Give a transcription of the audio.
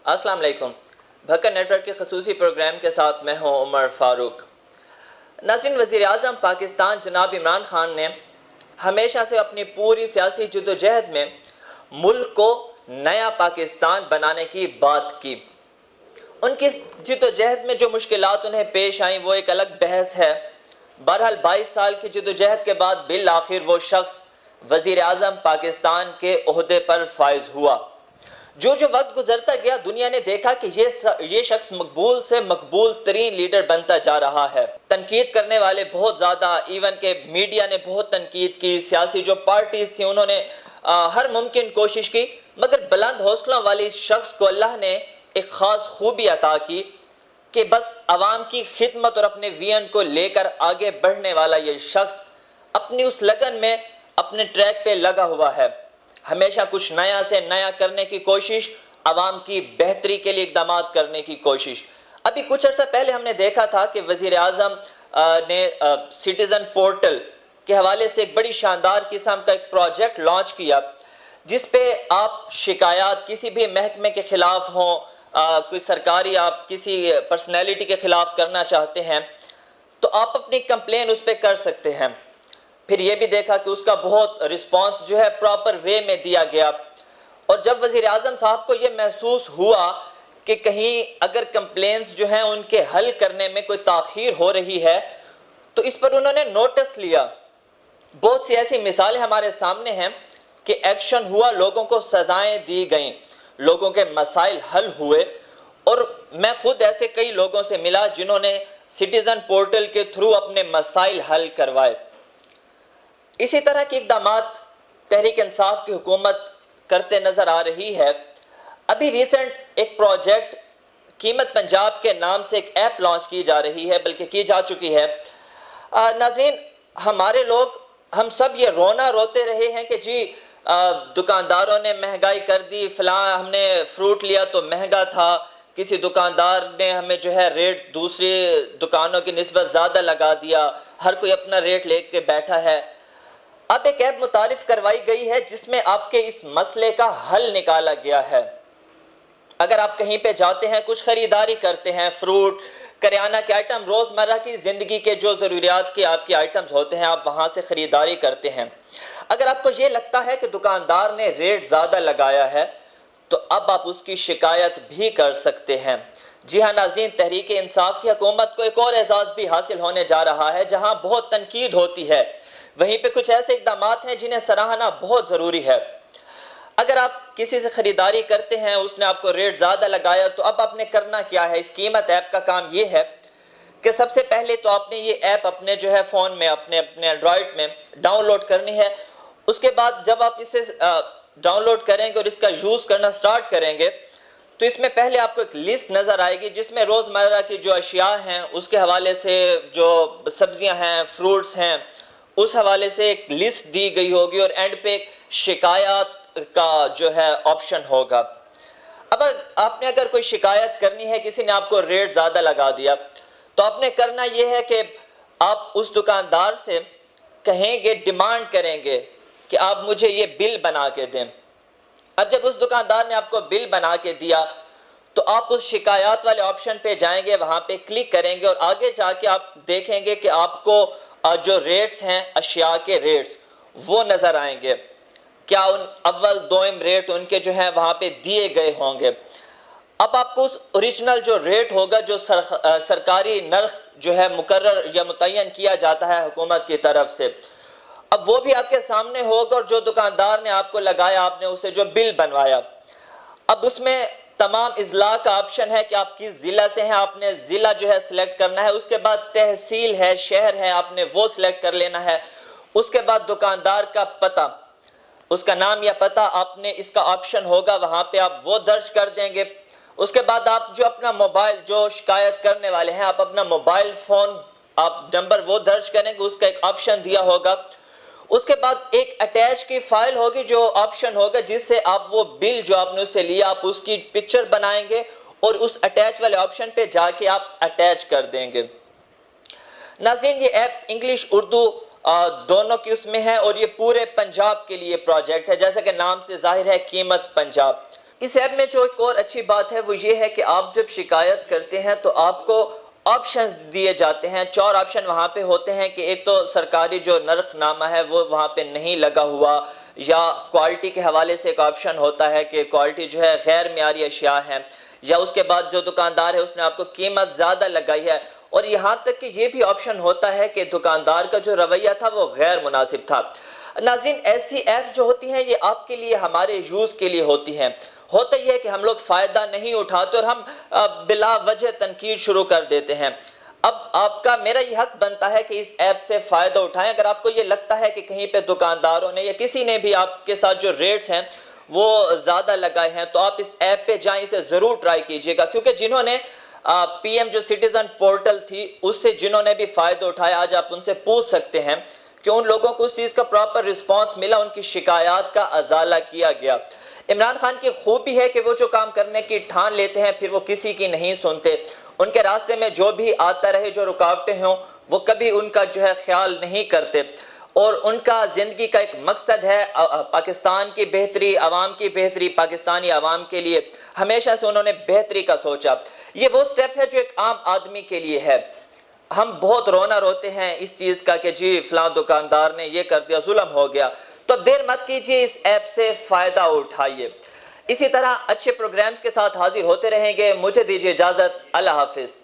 السلام علیکم۔ Bhakkar net work کے خصوصی پروگرام کے ساتھ میں ہوں عمر فاروق۔ ناظرین، وزیر اعظم پاکستان جناب عمران خان نے ہمیشہ سے اپنی پوری سیاسی جدوجہد میں ملک کو نیا پاکستان بنانے کی بات کی۔ ان کی جدوجہد میں جو مشکلات انہیں پیش آئیں وہ ایک الگ بحث ہے۔ بہرحال 22 سال کی جدوجہد کے بعد بالآخر وہ شخص وزیر اعظم پاکستان کے عہدے پر فائز ہوا۔ جو وقت گزرتا گیا دنیا نے دیکھا کہ یہ شخص مقبول سے مقبول ترین لیڈر بنتا جا رہا ہے۔ تنقید کرنے والے بہت زیادہ، ایون کہ میڈیا نے بہت تنقید کی، سیاسی جو پارٹیز تھیں انہوں نے ہر ممکن کوشش کی، مگر بلند حوصلوں والی شخص کو اللہ نے ایک خاص خوبی عطا کی کہ بس عوام کی خدمت اور اپنے ویژن کو لے کر آگے بڑھنے والا یہ شخص اپنی اس لگن میں اپنے ٹریک پہ لگا ہوا ہے۔ ہمیشہ کچھ نیا سے نیا کرنے کی کوشش، عوام کی بہتری کے لیے اقدامات کرنے کی کوشش۔ ابھی کچھ عرصہ پہلے ہم نے دیکھا تھا کہ وزیر اعظم نے سٹیزن پورٹل کے حوالے سے ایک بڑی شاندار قسم کا ایک پروجیکٹ لانچ کیا، جس پہ آپ شکایات کسی بھی محکمے کے خلاف ہوں، کوئی سرکاری آپ کسی پرسنالٹی کے خلاف کرنا چاہتے ہیں تو آپ اپنی کمپلین اس پہ کر سکتے ہیں۔ پھر یہ بھی دیکھا کہ اس کا بہت رسپانس جو ہے پراپر وے میں دیا گیا، اور جب وزیر اعظم صاحب کو یہ محسوس ہوا کہ کہیں اگر کمپلینس جو ہیں ان کے حل کرنے میں کوئی تاخیر ہو رہی ہے تو اس پر انہوں نے نوٹس لیا۔ بہت سی ایسی مثالیں ہمارے سامنے ہیں کہ ایکشن ہوا، لوگوں کو سزائیں دی گئیں، لوگوں کے مسائل حل ہوئے، اور میں خود ایسے کئی لوگوں سے ملا جنہوں نے سٹیزن پورٹل کے تھرو اپنے مسائل حل کروائے۔ اسی طرح کے اقدامات تحریک انصاف کی حکومت کرتے نظر آ رہی ہے۔ ابھی ریسنٹ ایک پروجیکٹ قیمت پنجاب کے نام سے ایک ایپ لانچ کی جا رہی ہے، بلکہ کی جا چکی ہے۔ ناظرین، ہمارے لوگ ہم سب یہ روتے رہے ہیں کہ جی دکانداروں نے مہنگائی کر دی، فلاں ہم نے فروٹ لیا تو مہنگا تھا، کسی دکاندار نے ہمیں جو ہے ریٹ دوسری دکانوں کی نسبت زیادہ لگا دیا، ہر کوئی اپنا ریٹ لے کے بیٹھا ہے۔ اب ایک ایپ متعارف کروائی گئی ہے جس میں آپ کے اس مسئلے کا حل نکالا گیا ہے۔ اگر آپ کہیں پہ جاتے ہیں، کچھ خریداری کرتے ہیں، فروٹ، کریانہ کے آئٹم، روزمرہ کی زندگی کے جو ضروریات کے آپ کے آئٹمز ہوتے ہیں، آپ وہاں سے خریداری کرتے ہیں۔ اگر آپ کو یہ لگتا ہے کہ دکاندار نے ریٹ زیادہ لگایا ہے تو اب آپ اس کی شکایت بھی کر سکتے ہیں۔ جی ہاں ناظرین، تحریک انصاف کی حکومت کو ایک اور اعزاز بھی حاصل ہونے جا رہا ہے۔ جہاں بہت تنقید ہوتی ہے وہیں پہ کچھ ایسے اقدامات ہیں جنہیں سراہنا بہت ضروری ہے۔ اگر آپ کسی سے خریداری کرتے ہیں، اس نے آپ کو ریٹ زیادہ لگایا، تو اب آپ نے کرنا کیا ہے؟ اس قیمت ایپ کا کام یہ ہے کہ سب سے پہلے تو آپ نے یہ ایپ اپنے جو ہے فون میں، اپنے اینڈرائیڈ میں ڈاؤن لوڈ کرنی ہے۔ اس کے بعد جب آپ اسے ڈاؤن لوڈ کریں گے اور اس کا یوز کرنا سٹارٹ کریں گے تو اس میں پہلے آپ کو ایک لسٹ نظر آئے گی جس میں روزمرہ کی جو اشیاء ہیں اس کے حوالے سے، جو سبزیاں ہیں، فروٹس ہیں، اس حوالے سے ایک لسٹ دی گئی ہوگی، اور اینڈ پہ شکایات کا جو ہے آپشن ہوگا۔ اب آپ نے اگر کوئی شکایت کرنی ہے، کسی نے آپ کو ریٹ زیادہ لگا دیا، تو آپ نے کرنا یہ ہے کہ آپ اس دکاندار سے کہیں گے، ڈیمانڈ کریں گے کہ آپ مجھے یہ بل بنا کے دیں۔ اب جب اس دکاندار نے آپ کو بل بنا کے دیا تو آپ اس شکایات والے آپشن پہ جائیں گے، وہاں پہ کلک کریں گے، اور آگے جا کے آپ دیکھیں گے کہ آپ کو جو ریٹس ہیں، اشیاء کے ریٹس، وہ نظر آئیں گے۔ کیا ان اول دوئم ریٹ ان کے جو ہیں وہاں پہ دیے گئے ہوں گے۔ اب آپ کو اس اوریجنل جو ریٹ ہوگا، جو سرکاری نرخ جو ہے مقرر یا متعین کیا جاتا ہے حکومت کی طرف سے، اب وہ بھی آپ کے سامنے ہوگا، اور جو دکاندار نے آپ کو لگایا، آپ نے اسے جو بل بنوایا، اب اس میں تمام اضلاع کا آپشن ہے کہ آپ کس ضلع سے ہیں، آپ نے ضلع جو ہے سلیکٹ کرنا ہے۔ اس کے بعد تحصیل ہے، شہر ہے، آپ نے وہ سلیکٹ کر لینا ہے۔ اس کے بعد دکاندار کا پتہ، اس کا نام یا پتہ آپ نے، اس کا آپشن ہوگا، وہاں پہ آپ وہ درج کر دیں گے۔ اس کے بعد آپ جو اپنا موبائل، جو شکایت کرنے والے ہیں، آپ اپنا موبائل فون آپ نمبر وہ درج کریں گے، اس کا ایک آپشن دیا ہوگا۔ اس کے بعد ایک اٹیچ کی فائل ہوگی، جو آپشن ہوگا جس سے آپ وہ بل جو آپ نے اس سے لیا، آپ اس کی پکچر بنائیں گے اور اس اٹیچ والے آپشن پہ جا کے آپ اٹیچ کر دیں گے۔ ناظرین، یہ ایپ انگلش اردو دونوں کی اس میں ہے، اور یہ پورے پنجاب کے لیے پروجیکٹ ہے، جیسا کہ نام سے ظاہر ہے، قیمت پنجاب۔ اس ایپ میں جو ایک اور اچھی بات ہے وہ یہ ہے کہ آپ جب شکایت کرتے ہیں تو آپ کو آپشنز دیے جاتے ہیں. 4 آپشن وہاں پہ ہوتے ہیں کہ ایک تو سرکاری جو نرخ نامہ ہے وہ وہاں پہ نہیں لگا ہوا، یا کوالٹی کے حوالے سے ایک آپشن ہوتا ہے کہ کوالٹی جو ہے غیر معیاری اشیاء ہیں، یا اس کے بعد جو دکاندار ہے اس نے آپ کو قیمت زیادہ لگائی ہے، اور یہاں تک کہ یہ بھی آپشن ہوتا ہے کہ دکاندار کا جو رویہ تھا وہ غیر مناسب تھا. ناظرین، ایسی ایپ جو ہوتی ہیں یہ آپ کے لیے، ہمارے یوز کے لیے ہوتی ہیں. ہوتا یہ ہے کہ ہم لوگ فائدہ نہیں اٹھاتے اور ہم بلا وجہ تنقید شروع کر دیتے ہیں. اب آپ کا، میرا یہ حق بنتا ہے کہ اس ایپ سے فائدہ اٹھائیں. اگر آپ کو یہ لگتا ہے کہ کہیں پہ دکانداروں نے یا کسی نے بھی آپ کے ساتھ جو ریٹس ہیں وہ زیادہ لگائے ہیں تو آپ اس ایپ پہ جائیں، اسے ضرور ٹرائی کیجئے گا، کیونکہ جنہوں نے پی ایم جو سٹیزن پورٹل تھی اس سے جنہوں نے بھی فائدہ اٹھایا، آج آپ ان سے پوچھ سکتے ہیں کہ ان لوگوں کو اس چیز کا پراپر رسپانس ملا، ان کی شکایات کا ازالہ کیا گیا. عمران خان کی خوبی ہے کہ وہ جو کام کرنے کی ٹھان لیتے ہیں پھر وہ کسی کی نہیں سنتے. ان کے راستے میں جو بھی آتا رہے، جو رکاوٹیں ہوں، وہ کبھی ان کا جو ہے خیال نہیں کرتے. اور ان کا زندگی کا ایک مقصد ہے پاکستان کی بہتری، عوام کی بہتری، پاکستانی عوام کے لیے ہمیشہ سے انہوں نے بہتری کا سوچا. یہ وہ سٹیپ ہے جو ایک عام آدمی کے لیے ہے. ہم بہت رونا روتے ہیں اس چیز کا کہ جی فلاں دکاندار نے یہ کر دیا، ظلم ہو گیا. تو دیر مت کیجیے، اس ایپ سے فائدہ اٹھائیے. اسی طرح اچھے پروگرامز کے ساتھ حاضر ہوتے رہیں گے. مجھے دیجیے اجازت. اللہ حافظ.